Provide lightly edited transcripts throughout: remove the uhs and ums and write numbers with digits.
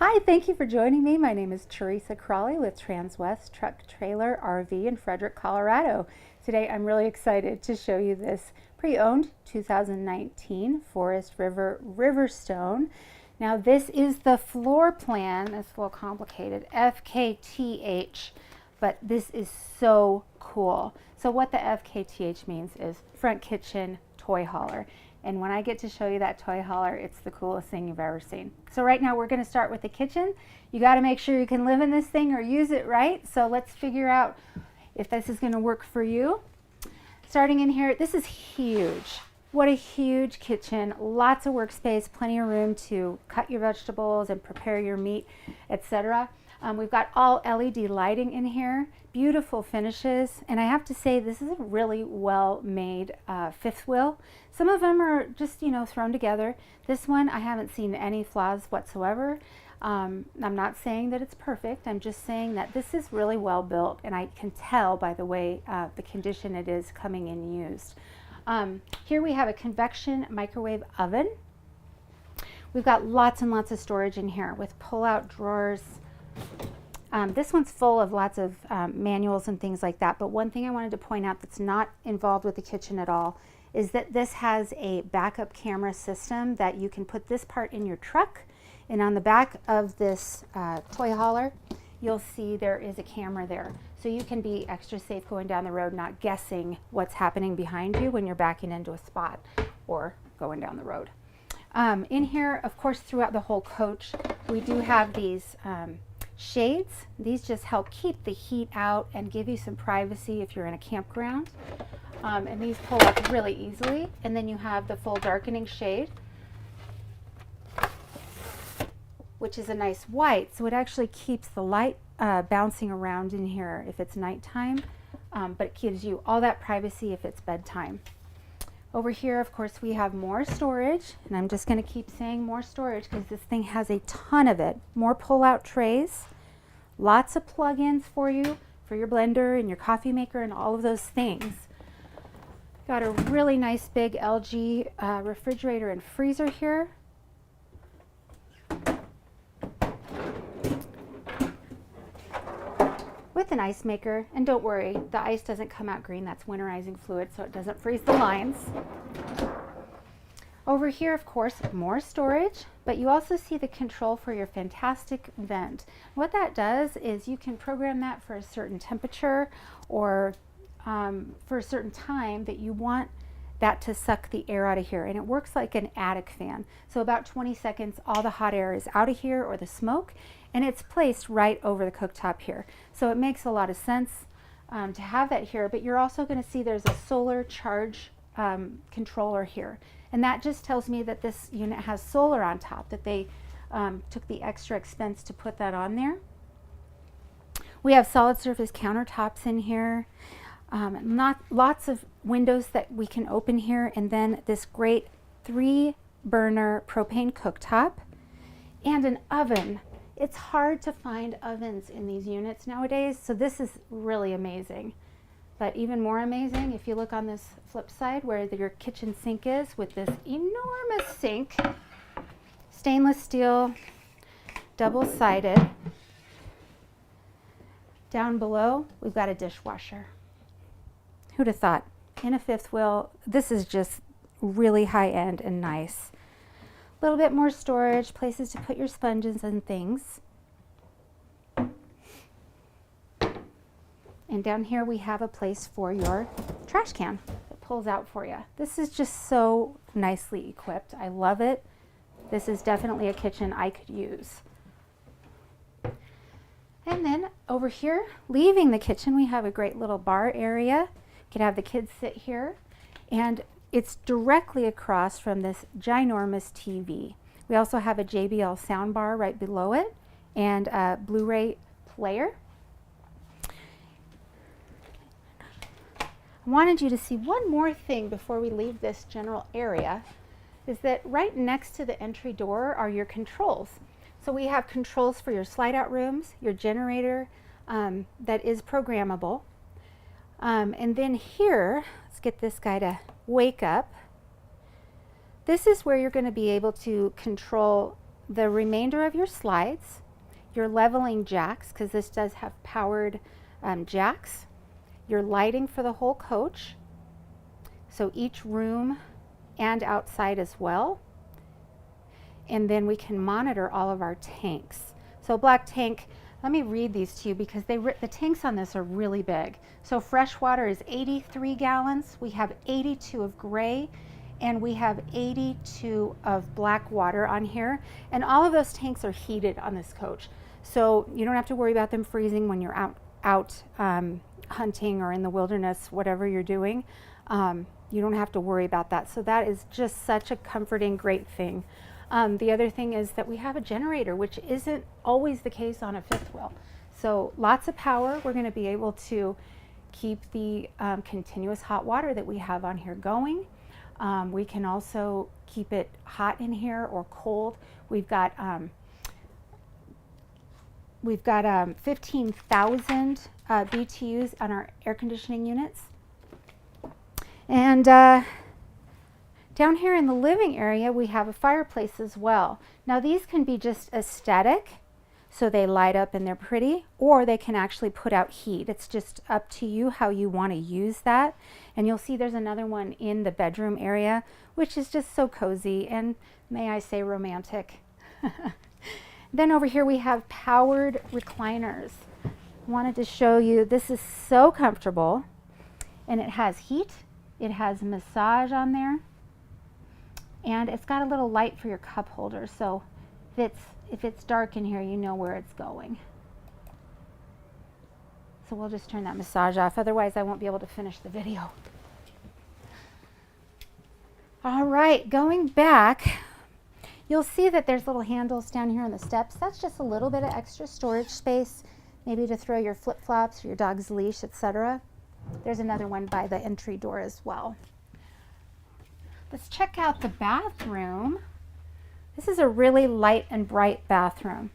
Hi, thank you for joining me. My name is Teresa Crawley with Transwest Truck Trailer RV in Frederick, Colorado. Today I'm really excited to show you this pre-owned 2019 Forest Riverstone. Now this is the floor plan. It's a little complicated, FKTH, but this is so cool. So what the FKTH means is front kitchen toy hauler. And when I get to show you that toy hauler, it's the coolest thing you've ever seen. So right now we're going to start with the kitchen. You got to make sure you can live in this thing or use it right. So let's figure out if this is going to work for you. Starting in here, this is huge. What a huge kitchen. Lots of workspace, plenty of room to cut your vegetables and prepare your meat, etc. We've got all LED lighting in here, beautiful finishes, and I have to say this is a really well made fifth wheel. Some of them are just, thrown together. This one, I haven't seen any flaws whatsoever. I'm not saying that it's perfect. I'm just saying that this is really well built, and I can tell by the way the condition it is coming in used. Here we have a convection microwave oven. We've got lots and lots of storage in here with pull-out drawers. This one's full of lots of manuals and things like that, but one thing I wanted to point out that's not involved with the kitchen at all is that this has a backup camera system that you can put this part in your truck, and on the back of this toy hauler you'll see there is a camera there, so you can be extra safe going down the road, not guessing what's happening behind you when you're backing into a spot or going down the road. In here, of course, throughout the whole coach we do have these shades. These just help keep the heat out and give you some privacy if you're in a campground. And these pull up really easily. And then you have the full darkening shade, which is a nice white, so it actually keeps the light bouncing around in here if it's nighttime, but it gives you all that privacy if it's bedtime. Over here, of course, we have more storage, and I'm just going to keep saying more storage because this thing has a ton of it. More pull-out trays, lots of plug-ins for you, for your blender and your coffee maker and all of those things. Got a really nice big LG refrigerator and freezer here. With an ice maker, and don't worry, the ice doesn't come out green. That's winterizing fluid, so it doesn't freeze the lines. Over here, of course, more storage, but you also see the control for your fantastic vent. What that does is you can program that for a certain temperature or for a certain time that you want that to suck the air out of here, and it works like an attic fan. So about 20 seconds all the hot air is out of here, or the smoke, and it's placed right over the cooktop here. So it makes a lot of sense to have that here, but you're also going to see there's a solar charge controller here, and that just tells me that this unit has solar on top, that they took the extra expense to put that on there. We have solid surface countertops in here. Lots of windows that we can open here, and then this great 3-burner propane cooktop and an oven. It's hard to find ovens in these units nowadays, so this is really amazing. But even more amazing, if you look on this flip side where your kitchen sink is, with this enormous sink, stainless steel, double-sided. Down below, we've got a dishwasher. Who'd have thought? In a fifth wheel, this is just really high-end and nice. A little bit more storage, places to put your sponges and things. And down here we have a place for your trash can that pulls out for you. This is just so nicely equipped. I love it. This is definitely a kitchen I could use. And then over here, leaving the kitchen, we have a great little bar area. You can have the kids sit here, and it's directly across from this ginormous TV. We also have a JBL soundbar right below it and a Blu-ray player. I wanted you to see one more thing before we leave this general area, is that right next to the entry door are your controls. So we have controls for your slide-out rooms, your generator that is programmable. And then here, let's get this guy to wake up. This is where you're going to be able to control the remainder of your slides, your leveling jacks, because this does have powered jacks, your lighting for the whole coach, so each room and outside as well. And then we can monitor all of our tanks. So black tank, let me read these to you because the tanks on this are really big. So fresh water is 83 gallons. We have 82 of gray, and we have 82 of black water on here. And all of those tanks are heated on this coach. So you don't have to worry about them freezing when you're out hunting or in the wilderness, whatever you're doing. You don't have to worry about that. So that is just such a comforting, great thing. The other thing is that we have a generator, which isn't always the case on a fifth wheel. So lots of power. We're going to be able to keep the continuous hot water that we have on here going. We can also keep it hot in here or cold. We've got 15,000 BTUs on our air conditioning units. And down here in the living area, we have a fireplace as well. Now these can be just aesthetic, so they light up and they're pretty, or they can actually put out heat. It's just up to you how you want to use that. And you'll see there's another one in the bedroom area, which is just so cozy and, may I say, romantic. Then over here we have powered recliners. Wanted to show you, this is so comfortable, and it has heat, it has massage on there, and it's got a little light for your cup holder, so if it's dark in here, you know where it's going. So we'll just turn that massage off, otherwise I won't be able to finish the video. All right, going back, you'll see that there's little handles down here on the steps. That's just a little bit of extra storage space, maybe to throw your flip-flops or your dog's leash, etc. There's another one by the entry door as well. Let's check out the bathroom. This is a really light and bright bathroom.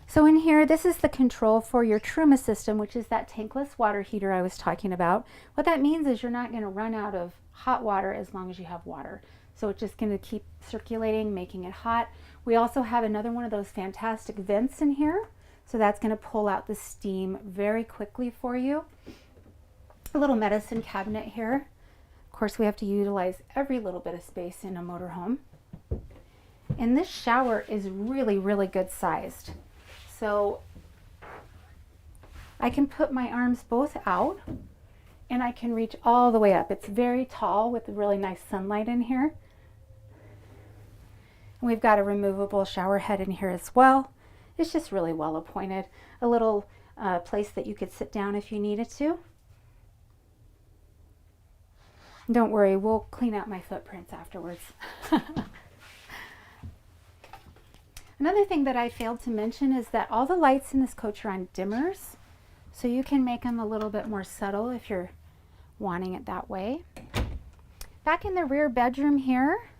So in here, this is the control for your Truma system, which is that tankless water heater I was talking about. What that means is you're not going to run out of hot water as long as you have water. So it's just going to keep circulating, making it hot. We also have another one of those fantastic vents in here. So that's going to pull out the steam very quickly for you. A little medicine cabinet here. Of course, we have to utilize every little bit of space in a motorhome. And this shower is really, really good sized. So I can put my arms both out and I can reach all the way up. It's very tall with really nice sunlight in here. And we've got a removable shower head in here as well. It's just really well appointed. A little place that you could sit down if you needed to. Don't worry, we'll clean out my footprints afterwards. Another thing that I failed to mention is that all the lights in this coach are on dimmers, so you can make them a little bit more subtle if you're wanting it that way. Back in the rear bedroom here,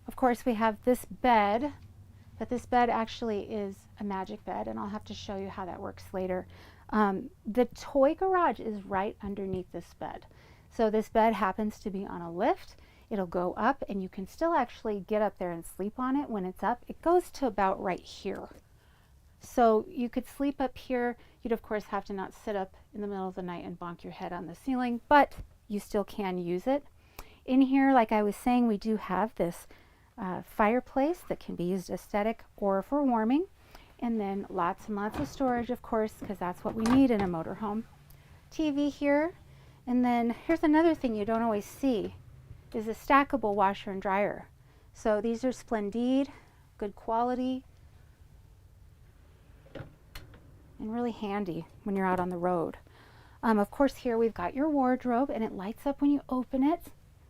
of course we have this bed, but this bed actually is a magic bed, and I'll have to show you how that works later. The toy garage is right underneath this bed. So this bed happens to be on a lift. It'll go up and you can still actually get up there and sleep on it when it's up. It goes to about right here. So you could sleep up here. You'd of course have to not sit up in the middle of the night and bonk your head on the ceiling, but you still can use it. In here, like I was saying, we do have this fireplace that can be used aesthetic or for warming. And then lots and lots of storage, of course, because that's what we need in a motorhome. TV here. And then here's another thing you don't always see, is a stackable washer and dryer. So these are Splendide, good quality, and really handy when you're out on the road. Of course, here we've got your wardrobe, and it lights up when you open it.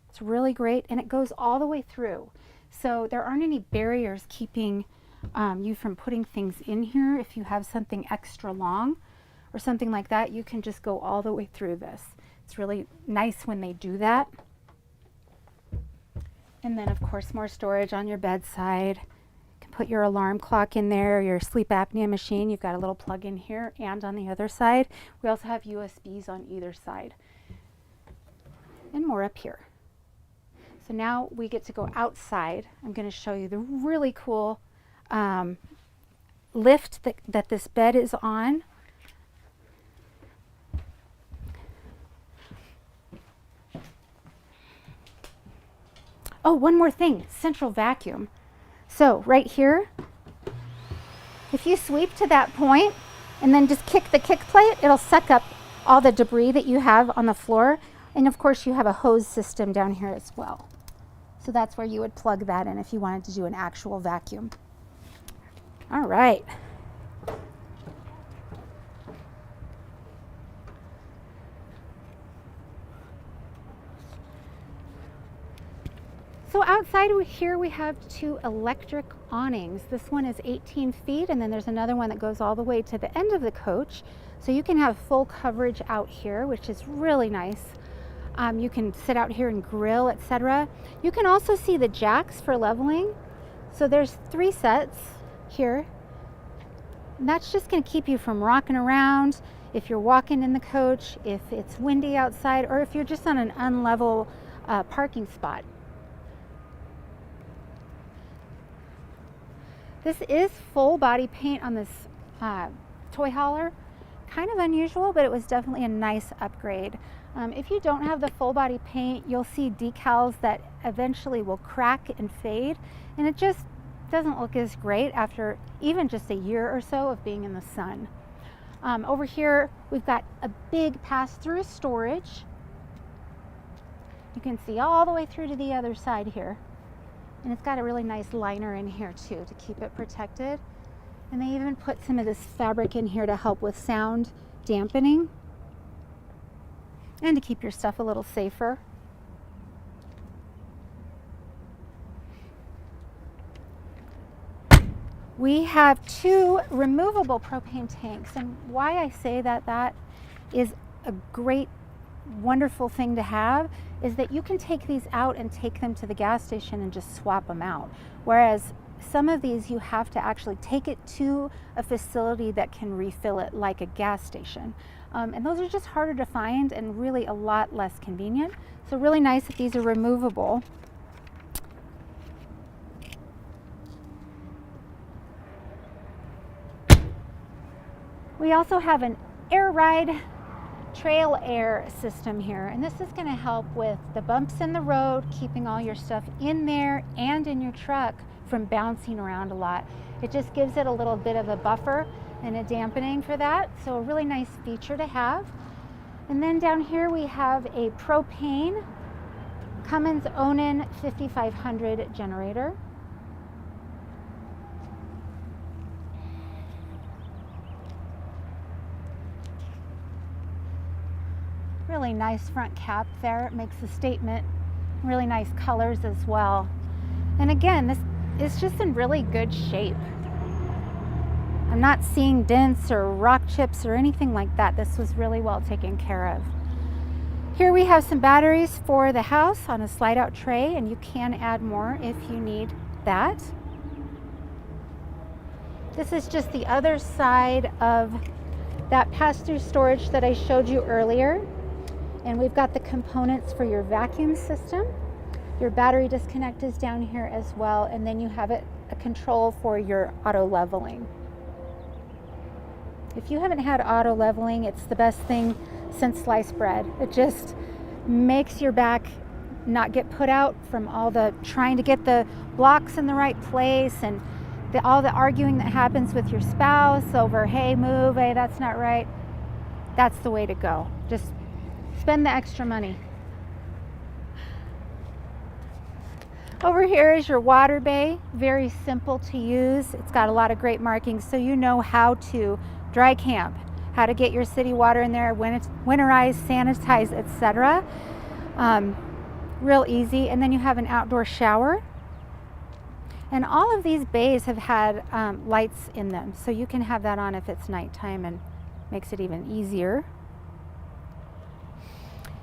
It's really great, and it goes all the way through. So there aren't any barriers keeping you from putting things in here. If you have something extra long or something like that, you can just go all the way through this. It's really nice when they do that. And then of course more storage on your bedside. You can put your alarm clock in there, your sleep apnea machine. You've got a little plug in here and on the other side. We also have USBs on either side. and more up here. So now we get to go outside. I'm going to show you the really cool lift that this bed is on. Oh, one more thing, central vacuum. So right here, if you sweep to that point and then just kick the kick plate, it'll suck up all the debris that you have on the floor. And of course you have a hose system down here as well. So that's where you would plug that in if you wanted to do an actual vacuum. All right. So outside here we have two electric awnings. This one is 18 feet and then there's another one that goes all the way to the end of the coach. So you can have full coverage out here, which is really nice. You can sit out here and grill, etc. You can also see the jacks for leveling. So there's 3 sets here. And that's just going to keep you from rocking around if you're walking in the coach, if it's windy outside, or if you're just on an unlevel parking spot. This is full body paint on this toy hauler. Kind of unusual, but it was definitely a nice upgrade. If you don't have the full body paint, you'll see decals that eventually will crack and fade, and it just doesn't look as great after even just a year or so of being in the sun. Over here, we've got a big pass-through storage. You can see all the way through to the other side here. And it's got a really nice liner in here too to keep it protected. And they even put some of this fabric in here to help with sound dampening and to keep your stuff a little safer. We have 2 removable propane tanks, and why I say that is a great, wonderful thing to have is that you can take these out and take them to the gas station and just swap them out. Whereas some of these you have to actually take it to a facility that can refill it, like a gas station. And those are just harder to find and really a lot less convenient. So really nice that these are removable. We also have an air ride trail air system here, and this is going to help with the bumps in the road, keeping all your stuff in there and in your truck from bouncing around a lot. It just gives it a little bit of a buffer and a dampening for that, so a really nice feature to have. And then down here we have a propane Cummins Onan 5500 generator. Really nice front cap there. It makes a statement. Really nice colors as well. And again, this is just in really good shape. I'm not seeing dents or rock chips or anything like that. This was really well taken care of. Here we have some batteries for the house on a slide out tray, and you can add more if you need that. This is just the other side of that pass-through storage that I showed you earlier. And we've got the components for your vacuum system. Your battery disconnect is down here as well, and then you have a control for your auto leveling. If you haven't had auto leveling, it's the best thing since sliced bread. It just makes your back not get put out from all the trying to get the blocks in the right place and all the arguing that happens with your spouse over, hey, move, hey, that's not right. That's the way to go. Just spend the extra money. Over here is your water bay. Very simple to use. It's got a lot of great markings so you know how to dry camp, how to get your city water in there, when it's winterized, sanitize, etc. Real easy. And then you have an outdoor shower. And all of these bays have had lights in them, so you can have that on if it's nighttime and makes it even easier.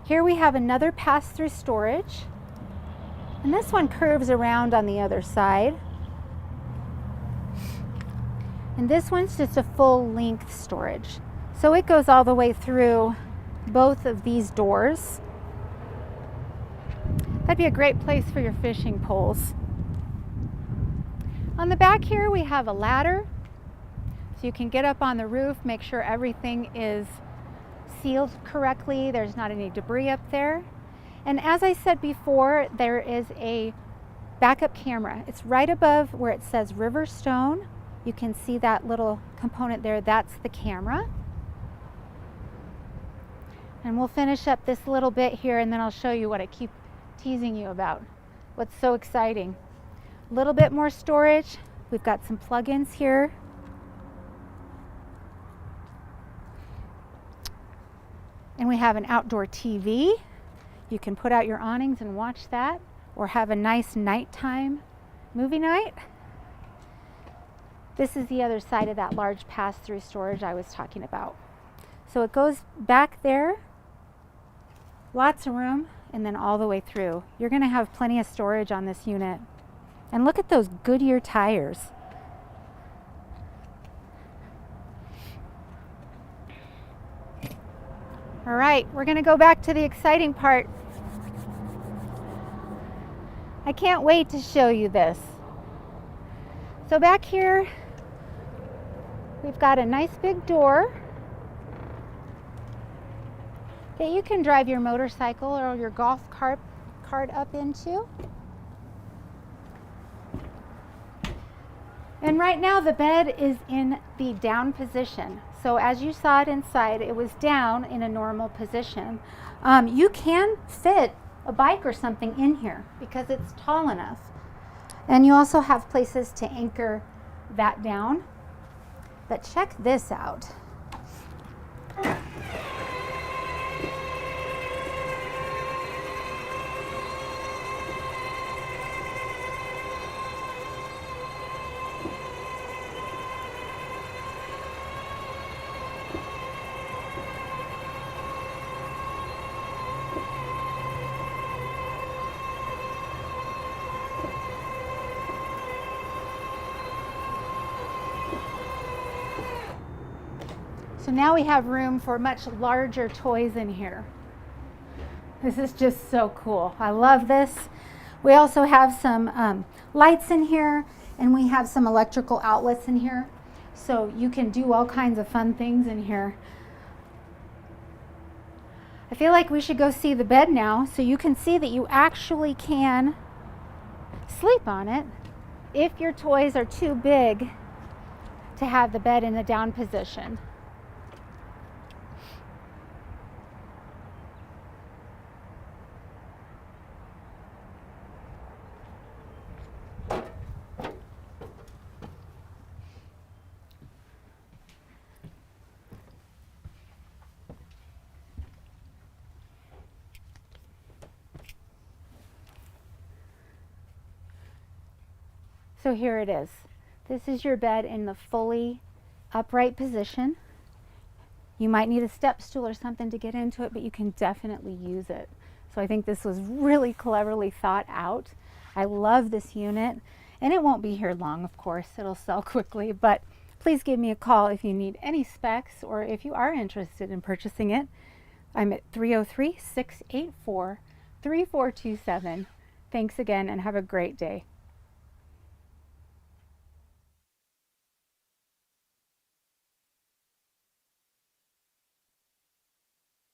Here we have another pass-through storage, and this one curves around on the other side. And this one's just a full length storage. So it goes all the way through both of these doors. That'd be a great place for your fishing poles. On the back here we have a ladder, so you can get up on the roof, make sure everything is sealed correctly, there's not any debris up there. And as I said before, there is a backup camera. It's right above where it says Riverstone. You can see that little component there, that's the camera. And we'll finish up this little bit here and then I'll show you what I keep teasing you about. What's so exciting. A little bit more storage. We've got some plugins here. And we have an outdoor TV. You can put out your awnings and watch that, or have a nice nighttime movie night. This is the other side of that large pass-through storage I was talking about. So it goes back there, lots of room, and then all the way through. You're going to have plenty of storage on this unit. And look at those Goodyear tires. All right, we're going to go back to the exciting part. I can't wait to show you this. So back here, we've got a nice big door that you can drive your motorcycle or your golf cart up into. And right now the bed is in the down position. So as you saw it inside, it was down in a normal position. You can fit a bike or something in here because it's tall enough. And you also have places to anchor that down. But check this out. So now we have room for much larger toys in here. This is just so cool. I love this. We also have some lights in here, and we have some electrical outlets in here. So you can do all kinds of fun things in here. I feel like we should go see the bed now so you can see that you actually can sleep on it if your toys are too big to have the bed in the down position. So here it is. This is your bed in the fully upright position. You might need a step stool or something to get into it, but you can definitely use it. So I think this was really cleverly thought out. I love this unit, and it won't be here long, of course. It'll sell quickly, but please give me a call if you need any specs or if you are interested in purchasing it. I'm at 303-684-3427. Thanks again and have a great day.